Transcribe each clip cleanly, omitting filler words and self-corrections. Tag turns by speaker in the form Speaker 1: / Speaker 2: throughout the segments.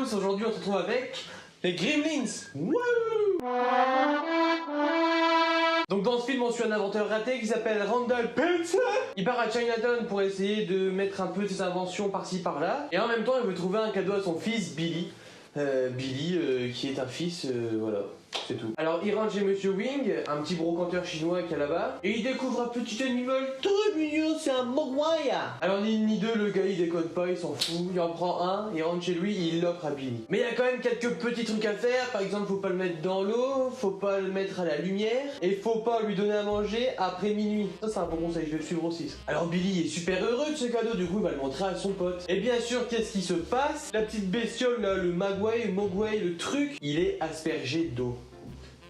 Speaker 1: tous, aujourd'hui on se retrouve avec les Gremlins. Wouh! Donc dans ce film on suit un inventeur raté qui s'appelle Randall Peltzer. Il part à Chinatown pour essayer de mettre un peu de ses inventions par-ci par-là. Et en même temps il veut trouver un cadeau à son fils Billy. Qui est un fils, voilà, c'est tout. Alors il rentre chez Monsieur Wing, un petit brocanteur chinois qui est là-bas, et il découvre un petit animal très mignon, c'est un mogwai. Alors ni deux, le gars il déconne pas, il s'en fout, il en prend un, il rentre chez lui, il l'offre à Billy. Mais il y a quand même quelques petits trucs à faire, par exemple faut pas le mettre dans l'eau, faut pas le mettre à la lumière, et faut pas lui donner à manger après minuit. Ça c'est un bon conseil, je vais le suivre aussi. Alors Billy est super heureux de ce cadeau, du coup il va le montrer à son pote. Et bien sûr, qu'est-ce qui se passe? La petite bestiole là, le mogwai, le truc, il est aspergé d'eau.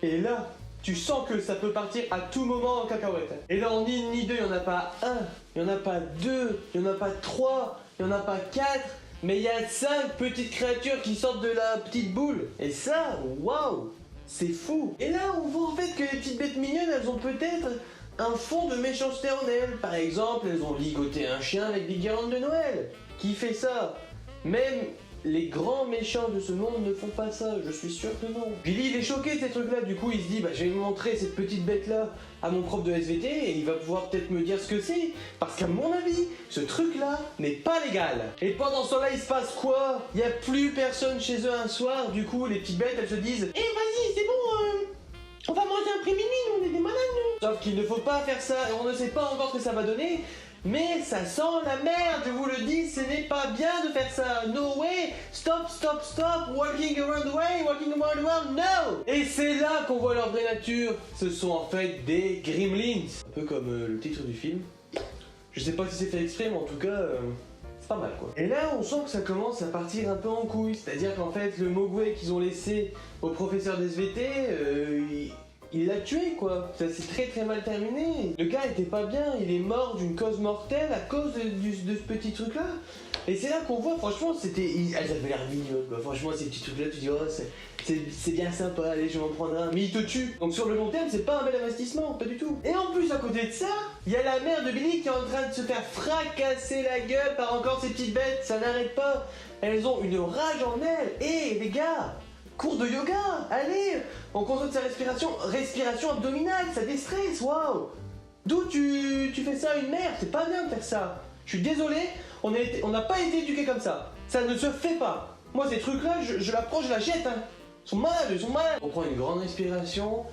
Speaker 1: Et là, tu sens que ça peut partir à tout moment en cacahuète. Et là, en ni deux, il n'y en a pas un, il n'y en a pas deux, il n'y en a pas trois, il n'y en a pas quatre, mais il y a 5 petites créatures qui sortent de la petite boule. Et ça, waouh, c'est fou. Et là, on voit en fait que les petites bêtes mignonnes, elles ont peut-être un fond de méchanceté en elles. Par exemple, elles ont ligoté un chien avec des guirlandes de Noël. Qui fait ça? Même les grands méchants de ce monde ne font pas ça, je suis sûr que non. Billy il est choqué de ces trucs là, du coup il se dit je vais montrer cette petite bête là à mon prof de SVT et il va pouvoir peut-être me dire ce que c'est. Parce qu'à mon avis, ce truc là n'est pas légal. Et pendant ce temps là il se passe quoi? Il n'y a plus personne chez eux un soir, du coup les petites bêtes elles se disent eh vas-y c'est bon, on va manger après minuit, nous on est des malades nous. Sauf qu'il ne faut pas faire ça et on ne sait pas encore ce que ça va donner. Mais ça sent la merde, je vous le dis, ce n'est pas bien de faire ça. No way, stop, stop, stop, walking around the way, walking around the world, no. Et c'est là qu'on voit leur vraie nature. Ce sont en fait des Gremlins. Un peu comme le titre du film. Je sais pas si c'est fait exprès, mais en tout cas, c'est pas mal quoi. Et là, on sent que ça commence à partir un peu en couille. C'est-à-dire qu'en fait, le mogwai qu'ils ont laissé au professeur d'SVT, il l'a tué quoi, ça s'est très très mal terminé. Le gars était pas bien, il est mort d'une cause mortelle à cause de ce petit truc là. Et c'est là qu'on voit, franchement, elles avaient l'air mignonnes quoi. Franchement, ces petits trucs là, tu dis oh c'est bien sympa, allez je vais en prendre un. Mais il te tue. Donc sur le long terme, c'est pas un bel investissement, pas du tout. Et en plus, à côté de ça, il y a la mère de Billy qui est en train de se faire fracasser la gueule par encore ces petites bêtes, ça n'arrête pas. Elles ont une rage en elles. Et les gars, cours de yoga, allez, on concentre sa respiration abdominale, ça déstresse, waouh. D'où tu fais ça à une mère, c'est pas bien de faire ça. Je suis désolé, on n'a pas été éduqués comme ça. Ça ne se fait pas. Moi ces trucs là, je l'approche, je la jette. Hein. Ils sont malades. On prend une grande respiration,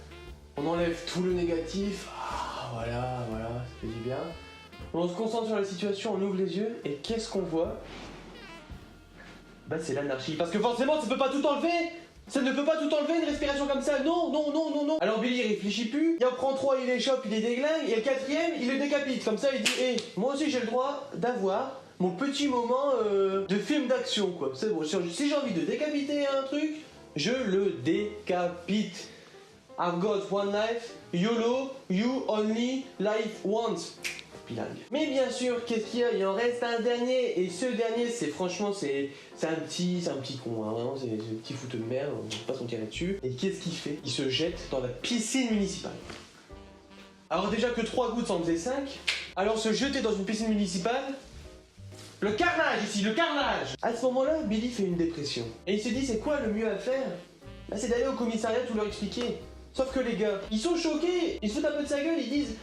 Speaker 1: on enlève tout le négatif. Ah, voilà, ça fait du bien. On se concentre sur la situation, on ouvre les yeux et qu'est-ce qu'on voit? C'est l'anarchie. Parce que forcément ça peut pas tout enlever. Ça ne peut pas tout enlever une respiration comme ça, non. Alors Billy il réfléchit plus, il en prend 3, il les chope, il les déglingue, et le 4ème, il le décapite. Comme ça il dit, moi aussi j'ai le droit d'avoir mon petit moment de film d'action quoi. C'est bon, si j'ai envie de décapiter un truc, je le décapite. I've got one life, YOLO, you only live once. Bilingue. Mais bien sûr, qu'est-ce qu'il y a? Il en reste un dernier, et ce dernier, c'est franchement, c'est un petit con, hein, vraiment, c'est un petit fouteux de merde, on ne peut pas s'en tirer dessus. Et qu'est-ce qu'il fait? Il se jette dans la piscine municipale. Alors déjà que 3 gouttes, ça en faisait 5. Alors se jeter dans une piscine municipale, le carnage ici, le carnage. À ce moment-là, Billy fait une dépression. Et il se dit, c'est quoi le mieux à faire? C'est d'aller au commissariat tout leur expliquer. Sauf que les gars, ils sont choqués, ils se foutent un peu de sa gueule, ils disent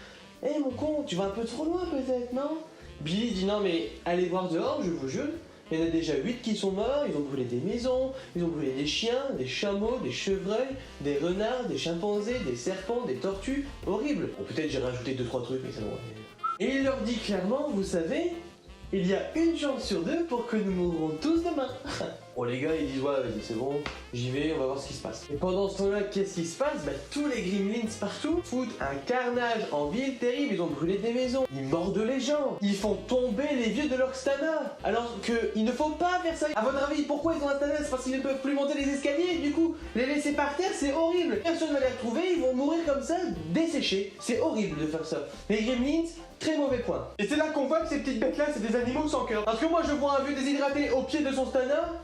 Speaker 1: mon con, tu vas un peu trop loin peut-être, non? Billy dit non mais allez voir dehors, je vous jure. Il y en a déjà 8 qui sont morts, ils ont brûlé des maisons, ils ont brûlé des chiens, des chameaux, des chevreuils, des renards, des chimpanzés, des serpents, des tortues. Horrible. Bon peut-être j'ai rajouté 2-3 trucs mais ça va. Et il leur dit clairement, vous savez, il y a une chance sur 2 pour que nous mourrons tous demain. Bon les gars ils disent ouais vas-y c'est bon, j'y vais, on va voir ce qui se passe. Et pendant ce temps là qu'est-ce qui se passe? Tous les Gremlins partout foutent un carnage en ville terrible, ils ont brûlé des maisons, ils mordent les gens, ils font tomber les vieux de leur stana. Alors qu'il ne faut pas faire ça. À votre avis pourquoi ils ont un stana? C'est parce qu'ils ne peuvent plus monter les escaliers, du coup les laisser par terre c'est horrible. Personne ne va les retrouver, ils vont mourir comme ça, desséchés. C'est horrible de faire ça. Les Gremlins, très mauvais point. Et c'est là qu'on voit que ces petites bêtes là c'est des animaux sans cœur. Parce que moi je vois un vieux déshydraté au pied de son stana,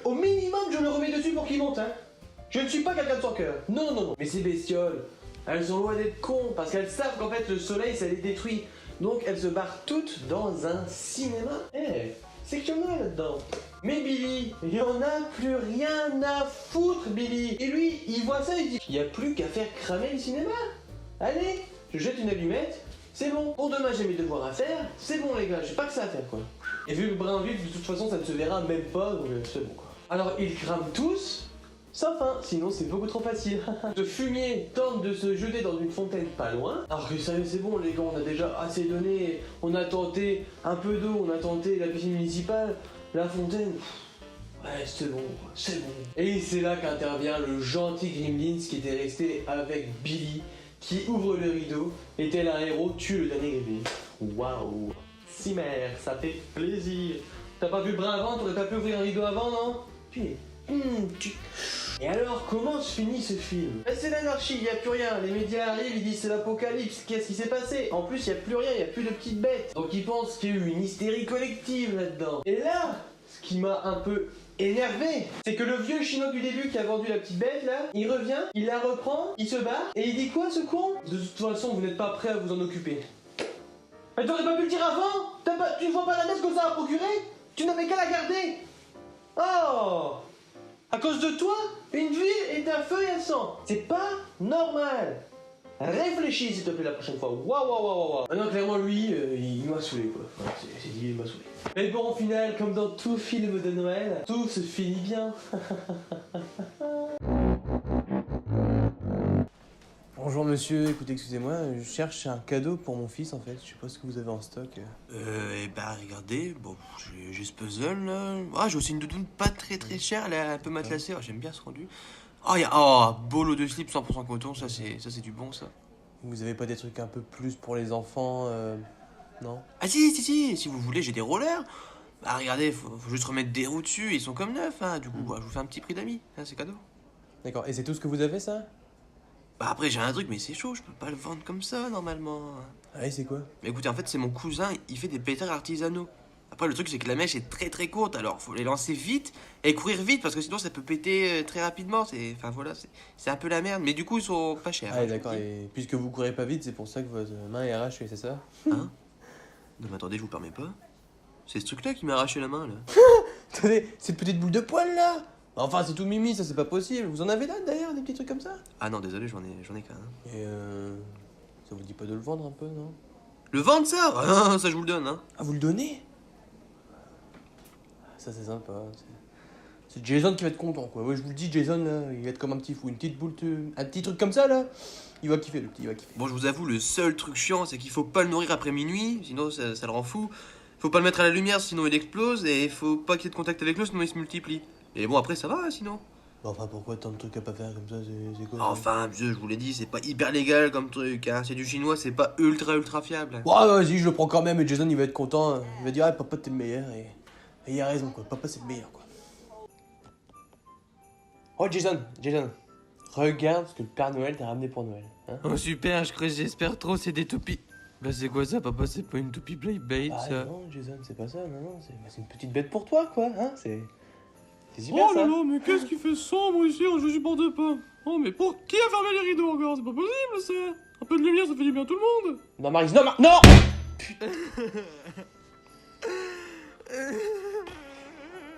Speaker 1: au minimum je le remets dessus pour qu'il monte hein. Je ne suis pas quelqu'un de sans cœur. Non. Mais ces bestioles, elles sont loin d'être cons parce qu'elles savent qu'en fait le soleil ça les détruit. Donc elles se barrent toutes dans un cinéma. C'est que tu en as là-dedans. Mais Billy, il en a plus rien à foutre, Billy. Et lui, il voit ça, il dit, il n'y a plus qu'à faire cramer le cinéma. Allez, je jette une allumette, c'est bon. Pour demain, j'ai mes devoirs à faire, c'est bon les gars, j'ai pas que ça à faire quoi. Et vu le brin vif, de toute façon, ça ne se verra même pas, donc c'est bon quoi. Alors, ils crament tous, sauf un, sinon c'est beaucoup trop facile. Ce fumier tente de se jeter dans une fontaine pas loin. Alors que ça c'est bon les gars, on a déjà assez donné, on a tenté un peu d'eau, on a tenté la piscine municipale, la fontaine. Ouais, c'est bon, c'est bon. Et c'est là qu'intervient le gentil Gremlins qui était resté avec Billy, qui ouvre le rideau et tel un héros tue le dernier Gremlin. Waouh, Simer, ça fait plaisir. T'as pas vu le brin avant, t'aurais pas pu ouvrir un rideau avant, non? Puis, Et alors, comment se finit ce film? C'est l'anarchie, il a plus rien. Les médias arrivent, ils disent c'est l'apocalypse. Qu'est-ce qui s'est passé? En plus, il y a plus rien, il y a plus de petites bêtes. Donc ils pensent qu'il y a eu une hystérie collective là-dedans. Et là, ce qui m'a un peu énervé, c'est que le vieux chinois du début qui a vendu la petite bête là, il revient, il la reprend, il se barre, et il dit quoi ce con? De toute façon, vous n'êtes pas prêt à vous en occuper. Mais t'aurais pas pu le dire avant? Tu vois pas la messe que ça a procuré? Tu n'avais qu'à la garder. Oh! À cause de toi, une ville est à feu et à sang. C'est pas normal. Réfléchis s'il te plaît la prochaine fois. Waouh. Maintenant clairement lui, il m'a saoulé quoi. Enfin, c'est dit, il m'a saoulé. Mais bon au final, comme dans tout film de Noël, tout se finit bien. Bonjour monsieur, écoutez, excusez-moi, je cherche un cadeau pour mon fils en fait, je sais pas ce que vous avez en stock.
Speaker 2: Eh bah regardez, bon, j'ai ce puzzle là. Ah, j'ai aussi une doudoune pas très chère, elle est un peu matelassée, oh, j'aime bien ce rendu. Oh, bolo de slip 100% coton, ça c'est du bon ça.
Speaker 1: Vous avez pas des trucs un peu plus pour les enfants, non?
Speaker 2: Ah si vous voulez, j'ai des rollers. Bah regardez, faut juste remettre des roues dessus, ils sont comme neufs, hein. Du coup, bah, je vous fais un petit prix d'amis, hein, c'est cadeau.
Speaker 1: D'accord, et c'est tout ce que vous avez ça?
Speaker 2: Bah après j'ai un truc, mais c'est chaud, je peux pas le vendre comme ça normalement.
Speaker 1: Ah oui, c'est quoi?
Speaker 2: Mais écoutez, en fait c'est mon cousin, il fait des pétards artisanaux. Après le truc c'est que la mèche est très courte, alors faut les lancer vite et courir vite parce que sinon ça peut péter très rapidement. Enfin voilà, c'est un peu la merde, mais du coup ils sont pas chers.
Speaker 1: Ah oui, d'accord, et puisque vous courez pas vite, c'est pour ça que votre main est arrachée, c'est ça?
Speaker 2: Hein? Non mais attendez, je vous permets pas. C'est ce truc là qui m'a arraché la main là.
Speaker 1: Attendez, cette petite boule de poil là? Enfin, c'est tout mimi, ça c'est pas possible. Vous en avez là d'ailleurs, des petits trucs comme ça?
Speaker 2: Ah non, désolé, j'en ai qu'un. Hein.
Speaker 1: Et ça vous dit pas de le vendre un peu, non?
Speaker 2: Le vendre ça? Ah non, ça je vous le donne, hein.
Speaker 1: Ah, vous le donnez? Ça c'est sympa. C'est Jason qui va être content quoi. Ouais, je vous le dis, Jason là, il va être comme un petit fou. Une petite boule, un petit truc comme ça là, il va kiffer le petit, il va kiffer.
Speaker 2: Bon, je vous avoue, le seul truc chiant, c'est qu'il faut pas le nourrir après minuit, sinon ça le rend fou. Faut pas le mettre à la lumière, sinon il explose, et faut pas qu'il y ait de contact avec l'eau, sinon il se multiplie. Et bon, après ça va, sinon.
Speaker 1: Enfin, pourquoi tant de trucs à pas faire comme ça, c'est quoi?
Speaker 2: Enfin, vieux, je vous l'ai dit, c'est pas hyper légal comme truc, hein. C'est du chinois, c'est pas ultra fiable.
Speaker 1: Ouais, vas-y, je le prends quand même, et Jason il va être content. Il va dire, ah, papa t'es le meilleur, et il a raison quoi, papa c'est le meilleur quoi. Oh Jason, regarde ce que le Père Noël t'a ramené pour Noël. Hein?
Speaker 2: Oh super, j'espère trop, c'est des toupies. Bah c'est quoi ça, papa? C'est pas une toupie Playbait ça?
Speaker 1: Non, Jason, c'est pas ça, non, c'est une petite bête pour toi quoi, hein, c'est super
Speaker 3: Oh
Speaker 1: ça.
Speaker 3: là là, mais qu'est-ce qui fait sombre ici? Je supporte pas. Oh, mais pour qui a fermé les rideaux encore? C'est pas possible ça. Un peu de lumière, ça fait du bien à tout le monde.
Speaker 1: Non, Maryse, non, non.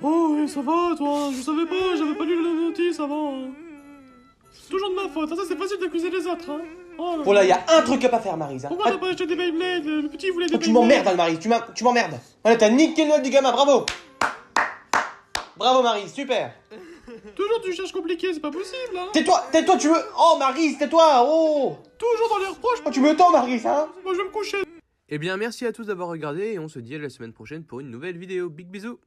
Speaker 3: Oh, oui, ça va, toi. Je savais pas, j'avais pas lu la notice avant. C'est toujours de ma faute, hein. Ça c'est facile d'accuser les autres, hein. Oh
Speaker 1: Bon là, il y a un truc à pas faire, Maryse. Hein.
Speaker 3: Pourquoi t'as pas acheté des Beyblade? Le petit voulait des
Speaker 1: Tu
Speaker 3: Beyblade.
Speaker 1: m'emmerdes, hein, Maryse, tu m'emmerdes. Voilà, t'as niqué le Noël du gamin, bravo. Bravo, Maryse, super.
Speaker 3: Toujours tu cherches compliqué, c'est pas possible, hein.
Speaker 1: Tais-toi, tu veux... Oh, Maryse, tais-toi, oh.
Speaker 3: Toujours dans les reproches.
Speaker 1: Oh, tu me tends, Maryse, hein.
Speaker 3: Moi je vais me coucher.
Speaker 2: Eh bien, merci à tous d'avoir regardé et on se dit à la semaine prochaine pour une nouvelle vidéo. Big bisous!